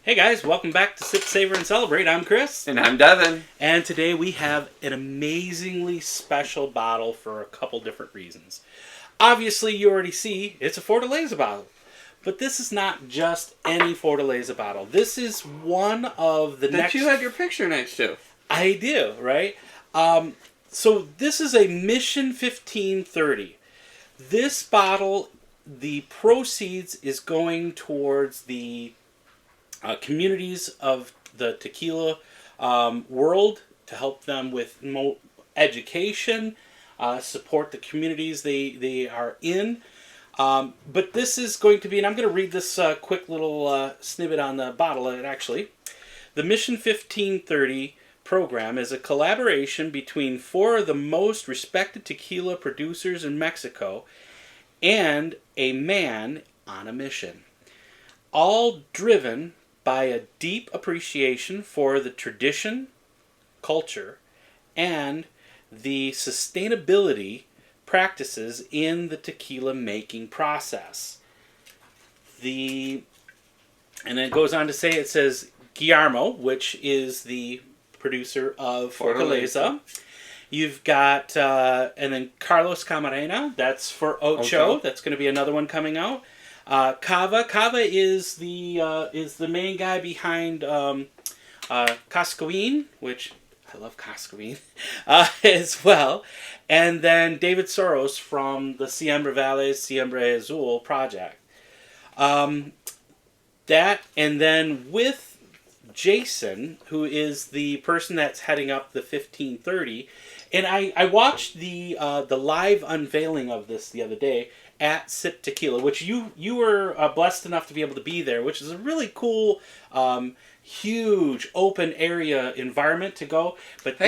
Hey guys, welcome back to Sip, Savor, and Celebrate. I'm Chris. And I'm Devin. And today we have an amazingly special bottle for a couple different reasons. Obviously, you already see it's a Fortaleza bottle. But this is not just any Fortaleza bottle. This is one of the That you had your picture next to. I do, right? So this is a Mission 1530. This bottle, the proceeds is going towards the communities of the tequila world to help them with education, support the communities they are in. But this is going to be, and I'm going to read this quick little snippet on the bottle actually. The Mission 1530 program is a collaboration between four of the most respected tequila producers in Mexico and a man on a mission. All driven by a deep appreciation for the tradition, culture, and the sustainability practices in the tequila making process. And then it goes on to say, it says Guillermo, which is the producer of Fortaleza. You've got, and then Carlos Camarena, that's for Ocho. That's going to be another one coming out. Cava is the main guy behind Cascoin, which I love Cascoin as well, and then David Soros from the Siembra Valles, Siembra Azul project. That, and then with Jason, who is the person that's heading up the 1530, and I watched the live unveiling of this the other day at Sip Tequila, which you were blessed enough to be able to be there, which is a really cool, huge open area environment to go. But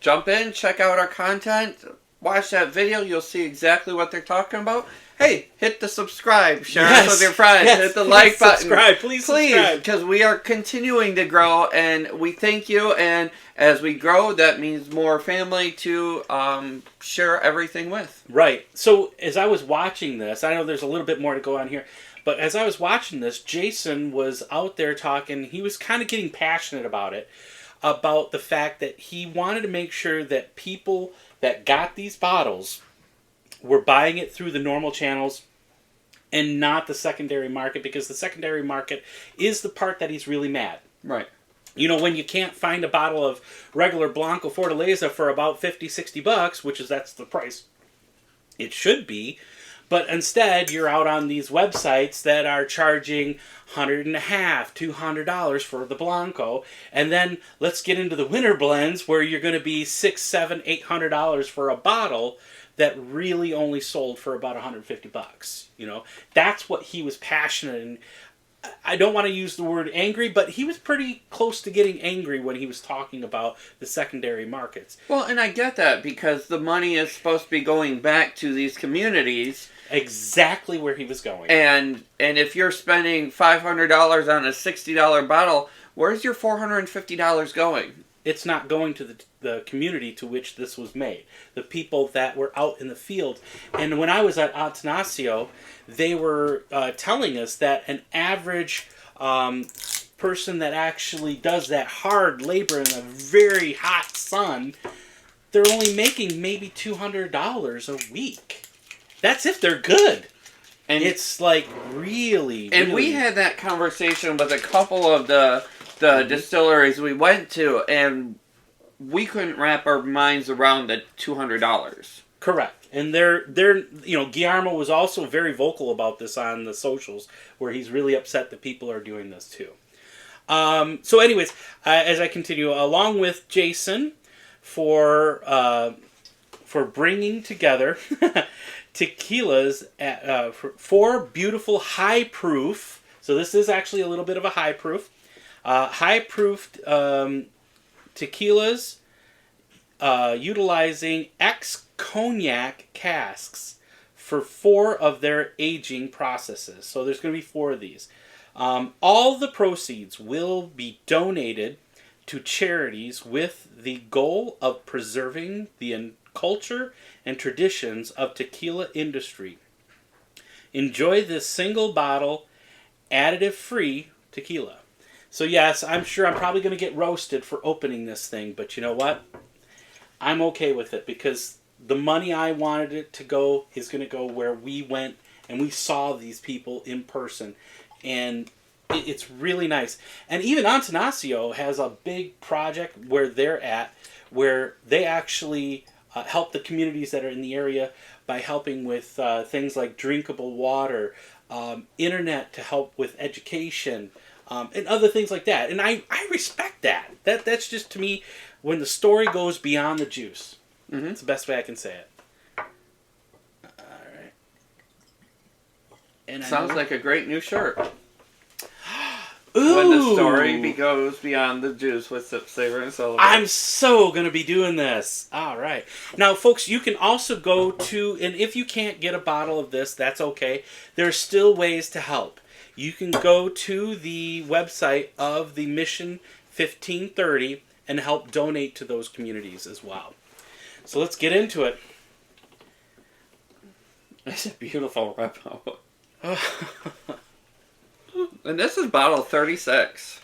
jump in, check out our content, watch that video. You'll see exactly what they're talking about. Hey, hit the subscribe, share us with your friends, hit the like button. Please subscribe. Because we are continuing to grow, and we thank you. And as we grow, that means more family to share everything with. Right. So as I was watching this, I know there's a little bit more to go on here, but as I was watching this, Jason was out there talking. He was kind of getting passionate about it, about the fact that he wanted to make sure that people that got these bottles were buying it through the normal channels and not the secondary market, because the secondary market is the part that he's really mad. Right. You know, when you can't find a bottle of regular Blanco Fortaleza for about $50-$60, that's the price it should be, but instead you're out on these websites that are charging $150, $200 for the Blanco, and then let's get into the winter blends where you're going to be $600, $700, $800 for a bottle that really only sold for about $150. You know, that's what he was passionate, and I don't want to use the word angry, but he was pretty close to getting angry when he was talking about the secondary markets. Well, and I get that, because the money is supposed to be going back to these communities. Exactly where he was going. And if you're spending $500 on a $60 bottle, where's your $450 going? It's not going to the community to which this was made. The people that were out in the field. And when I was at Atanasio, they were telling us that an average person that actually does that hard labor in a very hot sun, they're only making maybe $200 a week. That's if they're good. And it's like really. And we had that conversation with a couple of the distilleries we went to, and we couldn't wrap our minds around the $200. Correct. And they're Guillermo was also very vocal about this on the socials, where he's really upset that people are doing this too. So anyways, as I continue, along with Jason for bringing together tequilas for four beautiful high proof. So this is actually a little bit of a high proof. High-proofed tequilas utilizing ex-cognac casks for four of their aging processes. So there's going to be four of these. All the proceeds will be donated to charities with the goal of preserving the culture and traditions of tequila industry. Enjoy this single bottle, additive-free tequila. So yes, I'm sure I'm probably going to get roasted for opening this thing, but you know what? I'm okay with it because the money I wanted it to go is going to go where we went and we saw these people in person. And it's really nice. And even Antanasio has a big project where they're at, where they actually help the communities that are in the area by helping with things like drinkable water, internet to help with education, and other things like that. And I respect that. That's just, to me, when the story goes beyond the juice. Mm-hmm. That's the best way I can say it. All right. And Sounds like a great new shirt. Ooh. When the story goes beyond the juice with Sip, Savor, and Celebrate. I'm so going to be doing this. All right. Now, folks, you can also go to, and if you can't get a bottle of this, that's okay. There are still ways to help. You can go to the website of the Mission 1530 and help donate to those communities as well. So let's get into it. It's a beautiful repo. And this is bottle 36.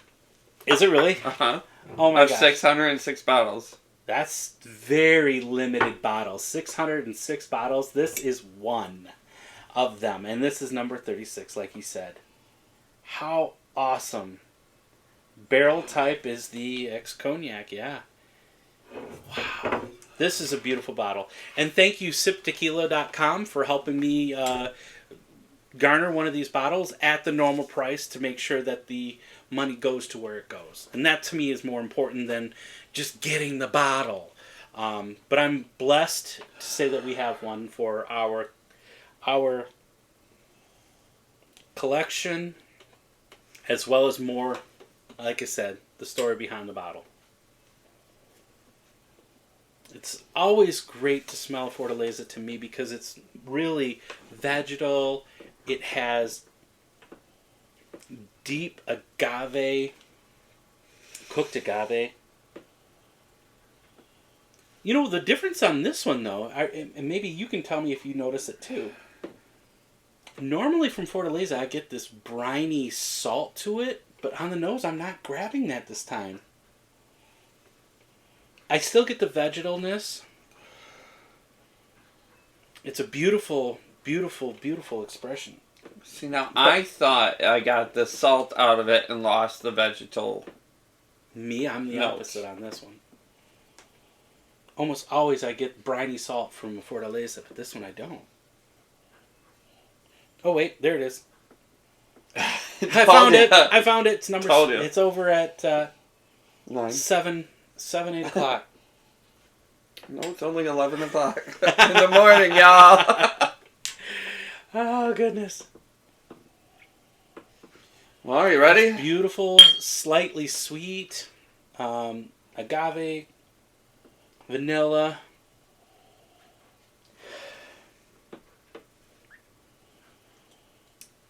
Is it really? Uh-huh. Oh my Of gosh. 606 bottles. That's very limited bottles. 606 bottles. This is one of them. And this is number 36, like you said. How awesome. Barrel type is the ex-cognac, yeah. Wow. This is a beautiful bottle. And thank you, siptequila.com, for helping me garner one of these bottles at the normal price to make sure that the money goes to where it goes. And that, to me, is more important than just getting the bottle. But I'm blessed to say that we have one for our collection, as well as more, like I said, the story behind the bottle. It's always great to smell Fortaleza to me because it's really vegetal. It has deep agave, cooked agave. You know, the difference on this one, though, and maybe you can tell me if you notice it too. Normally from Fortaleza, I get this briny salt to it, but on the nose, I'm not grabbing that this time. I still get the vegetalness. It's a beautiful, beautiful, beautiful expression. See, now, I thought I got the salt out of it and lost the vegetal. Me, I'm the notes. opposite on this one. Almost always I get briny salt from Fortaleza, but this one I don't. Oh, wait, there it is. I found it. I found it. It's number. It's over at 7, 8 o'clock. No, it's only 11 o'clock in the morning, y'all. Oh, goodness. Well, are you ready? It's beautiful, slightly sweet, agave, vanilla.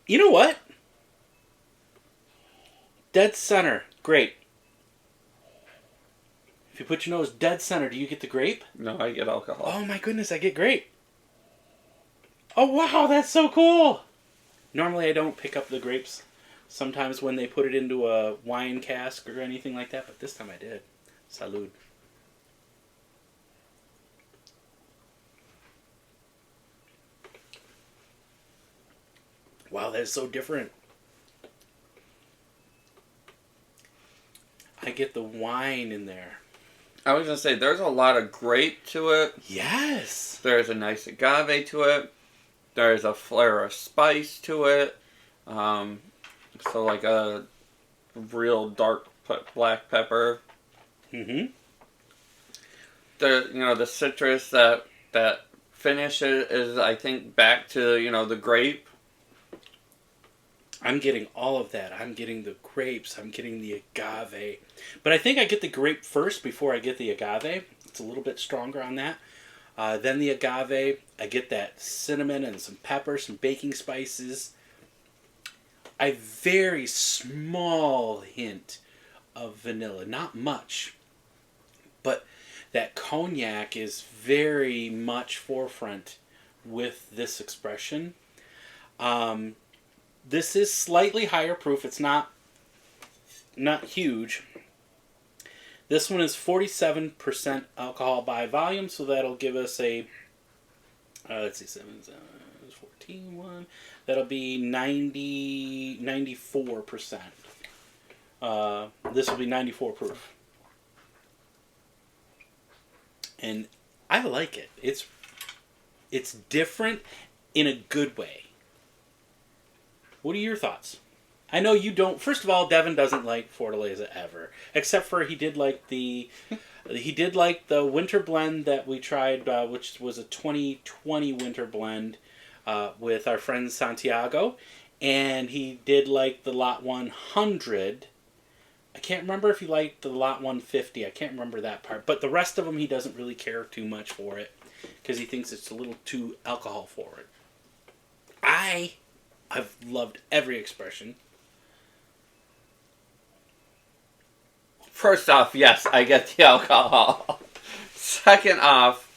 You know what? Dead center. Great. If you put your nose dead center, do you get the grape? No, I get alcohol. Oh my goodness, I get grape. Oh wow, that's so cool. Normally I don't pick up the grapes sometimes when they put it into a wine cask or anything like that, but this time I did. Salud. Wow, that is so different. I get the wine in there. I was going to say, there's a lot of grape to it. Yes. There's a nice agave to it. There's a flare of spice to it. So like a real dark black pepper. Mm-hmm. The citrus that finish is, I think, back to, the grape. I'm getting all of that. I'm getting the grapes. I'm getting the agave. But I think I get the grape first before I get the agave. It's a little bit stronger on that. Then the agave. I get that cinnamon and some pepper, some baking spices. A very small hint of vanilla. Not much. But that cognac is very much forefront with this expression. This is slightly higher proof. It's not not huge. This one is 47% alcohol by volume, so that'll give us a, let's see, 14, 1. That'll be 94%. This will be 94 proof. And I like it. It's different in a good way. What are your thoughts? I know you don't. First of all, Devin doesn't like Fortaleza ever, except for he did like the winter blend that we tried, which was a 2020 winter blend with our friend Santiago, and he did like the Lot 100. I can't remember if he liked the Lot 150. I can't remember that part, but the rest of them he doesn't really care too much for it because he thinks it's a little too alcohol forward. I've loved every expression. First off, yes, I get the alcohol. Second off,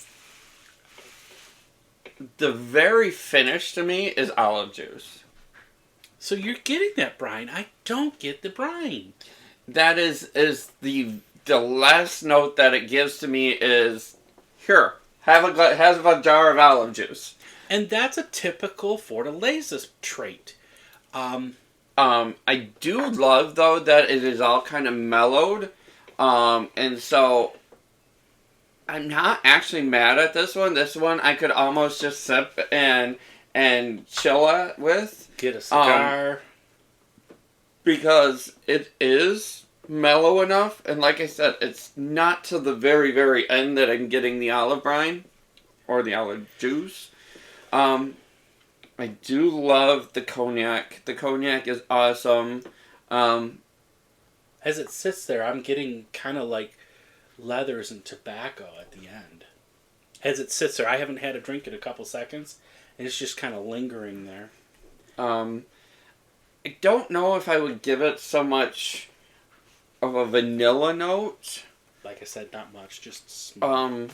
the very finish to me is olive juice. So you're getting that brine. I don't get the brine. That is the last note that it gives to me is, here, have a jar of olive juice. And that's a typical Fortaleza trait. I do love, though, that it is all kind of mellowed. And so I'm not actually mad at this one. This one I could almost just sip and chill at with. Get a cigar. Because it is mellow enough. And like I said, it's not till the very, very end that I'm getting the olive brine. Or the olive juice. I do love the cognac. The cognac is awesome. As it sits there, I'm getting kind of like leathers and tobacco at the end. As it sits there, I haven't had a drink in a couple seconds, and it's just kind of lingering there. I don't know if I would give it so much of a vanilla note. Like I said, not much, just small.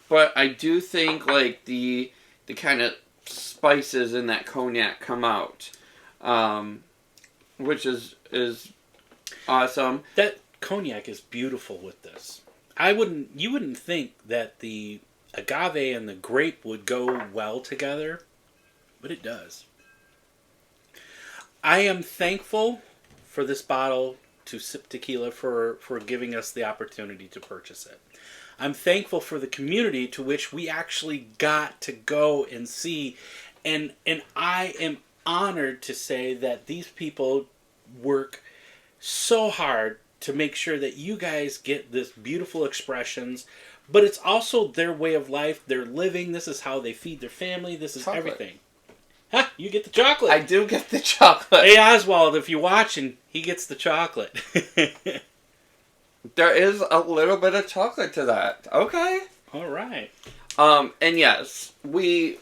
But I do think like the kind of spices in that cognac come out, which is awesome. That cognac is beautiful with this. You wouldn't think that the agave and the grape would go well together, but it does. I am thankful for this bottle to Sip Tequila for giving us the opportunity to purchase it. I'm thankful for the community to which we actually got to go and see. And I am honored to say that these people work so hard to make sure that you guys get this beautiful expressions. But it's also their way of life. They're living. This is how they feed their family. This is Chocolate. Everything. Ha! You get the chocolate. I do get the chocolate. Hey, Oswald, if you're watching, he gets the chocolate. There is a little bit of chocolate to that. Okay. All right. And yes, we're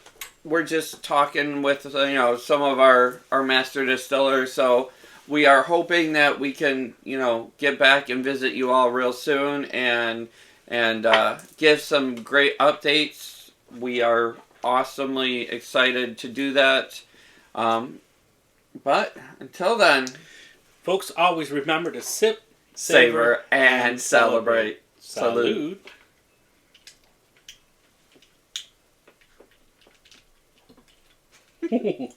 just talking with some of our master distillers, so we are hoping that we can get back and visit you all real soon and give some great updates. We are awesomely excited to do that. But until then, folks, always remember to sip, savor, and celebrate. Salud. Salud.